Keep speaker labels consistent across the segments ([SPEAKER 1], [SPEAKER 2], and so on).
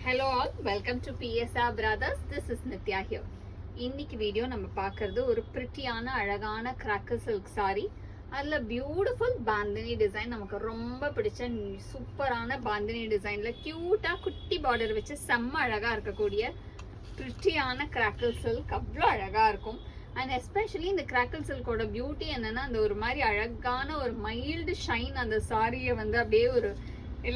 [SPEAKER 1] Hello all, welcome to PSR Brothers. This is Nitya here. இன்னைக்கு video நம்ம பார்க்கறது ஒரு பிரிட்டியான அழகான கிராக்கர் சில்க் சாரி. அதில் பியூட்டிஃபுல் பாந்தினி டிசைன், நமக்கு ரொம்ப பிடிச்ச சூப்பரான பாந்தினி டிசைன்ல கியூட்டாக குட்டி பார்டர் வச்சு செம்ம அழகாக இருக்கக்கூடிய பிரிட்டியான கிராக்கர் சில்க். அவ்வளோ அழகாக இருக்கும். அண்ட் எஸ்பெஷலி இந்த கிராக்கல் சில்கோட பியூட்டி என்னன்னா, அந்த ஒரு மாதிரி அழகான ஒரு மைல்டு ஷைன் அந்த சாரியை வந்து அப்படியே ஒரு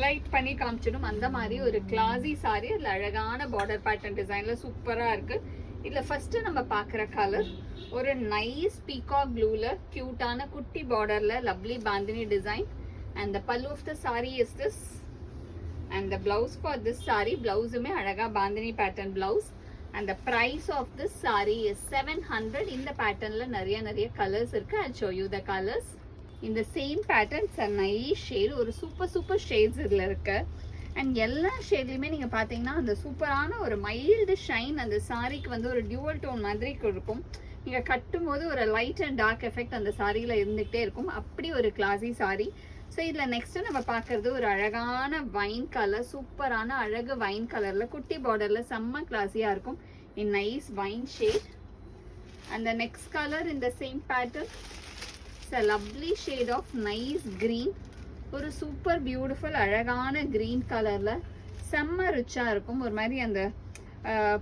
[SPEAKER 1] லைட் பண்ணி காமிச்சிடும். அந்த மாதிரி ஒரு கிளாசி சாரி, அதில் அழகான பார்டர் பேட்டர்ன் டிசைனில் சூப்பராக இருக்குது. இதில் ஃபஸ்ட்டு நம்ம பார்க்குற கலர் ஒரு நைஸ் பீகாக் ப்ளூவில் க்யூட்டான குட்டி பார்டரில் lovely bandhani design. And the pallu of the sari is this. And the blouse for this sari, பிளவுஸுமே அழகாக bandhani pattern blouse. And the price of this saree is 700. இந்த பேட்டர்ன்ல நிறைய கலர்ஸ் இருக்கு. I'll show you the colors. இந்த same pattern it's a nice shade, ஒரு super shades இதுல இருக்கு. அண்ட் எல்லா ஷேட்லயுமே நீங்க பாத்தீங்கன்னா அந்த சூப்பரான ஒரு மைல்டு ஷைன் அந்த சாரிக்கு வந்து ஒரு டியூவல் டோன் மாதிரி இருக்கும். நீங்க கட்டும் போது ஒரு லைட் அண்ட் டார்க் எஃபெக்ட் அந்த சாரியில இருந்துகிட்டே இருக்கும். அப்படி ஒரு கிளாசி சாரி. ஸோ இதில் நெக்ஸ்ட்டு நம்ம பார்க்குறது ஒரு அழகான வைன் கலர், சூப்பரான அழகு வைன் கலரில் குட்டி பார்டரில் செம்ம கிளாஸியாக இருக்கும். In nice wine shade. And the next colour இந்த same pattern it's a lovely shade of nice green. ஒரு சூப்பர் பியூட்டிஃபுல் அழகான க்ரீன் கலரில் செம்ம ரிச்சாக இருக்கும். ஒரு மாதிரி அந்த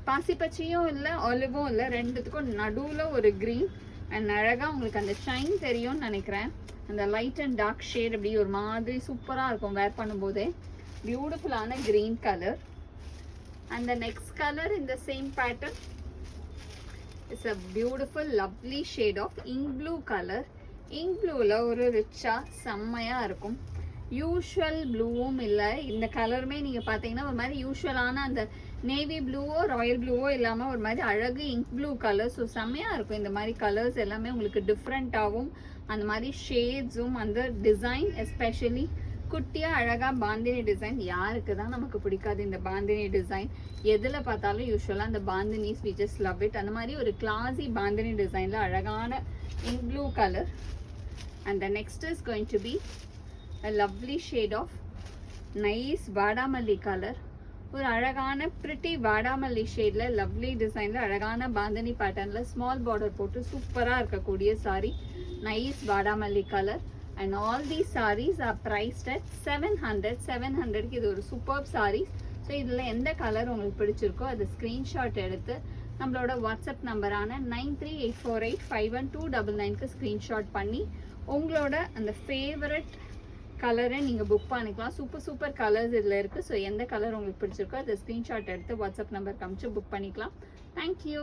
[SPEAKER 1] பாசிப்பச்சையும் இல்லை ஒலிவும் இல்லை, ரெண்டுத்துக்கும் நடுவில் ஒரு க்ரீன். அண்ட் அழகாக உங்களுக்கு அந்த ஷைன் தெரியும்னு நினைக்கிறேன். அந்த லைட் அண்ட் டார்க் ஷேட் அப்படி ஒரு மாதிரி சூப்பராக இருக்கும் வேர் பண்ணும்போதே. பியூட்டிஃபுல்லான green colour. And the next colour இந்த same pattern it's a beautiful lovely shade of ink blue colour. Ink ப்ளூவில் ஒரு ரிச்சாக செம்மையாக இருக்கும். யூஷுவல் ப்ளூவும் இல்லை, இந்த கலருமே நீங்கள் பார்த்தீங்கன்னா ஒரு மாதிரி யூஷுவலான அந்த நேவி ப்ளூவோ ராயல் ப்ளூவோ இல்லாமல் ஒரு மாதிரி அழகு இங்க் ப்ளூ கலர். ஸோ செம்மையாக இருக்கும். இந்த மாதிரி கலர்ஸ் எல்லாமே உங்களுக்கு டிஃப்ரெண்ட்டாகவும் அந்த மாதிரி ஷேட்ஸும் அந்த டிசைன் எஸ்பெஷலி குட்டியாக அழகாக பாந்தினி டிசைன். யாருக்கு தான் நமக்கு பிடிக்காது இந்த பாந்தினி டிசைன்? எதில் பார்த்தாலும் யூஸ்வலாக அந்த bandhanis we just love it. அந்த மாதிரி ஒரு கிளாசி பாந்தினி டிசைனில் அழகான ink blue colour. And the next is going to be a lovely shade of nice வாடாமல்லி கலர். ஒரு அழகான பிரிட்டி வாடாமல்லி ஷேடில் லவ்லி டிசைனில் அழகான பாந்தினி பேட்டர்னில் ஸ்மால் பார்டர் போட்டு சூப்பராக இருக்கக்கூடிய சாரி. நைஸ் வாடாமல்லி colour. And all these saris are priced at 700. 700க்கு இது ஒரு சூப்பர் சாரீஸ். ஸோ இதில் எந்த கலர் உங்களுக்கு பிடிச்சிருக்கோ அது ஸ்க்ரீன்ஷாட் எடுத்து நம்மளோட வாட்ஸ்அப் நம்பரான 9384851299க்கு ஸ்க்ரீன்ஷாட் பண்ணி உங்களோட அந்த ஃபேவரட் கலரை நீங்கள் புக் பண்ணிக்கலாம். சூப்பர் கலர்ஸ் இதில் இருக்குது. ஸோ எந்த கலர் உங்களுக்கு பிடிச்சிருக்கோ அதை ஸ்க்ரீன்ஷாட் எடுத்து வாட்ஸ்அப் நம்பர் காமிச்சு புக் பண்ணிக்கலாம். தேங்க்யூ.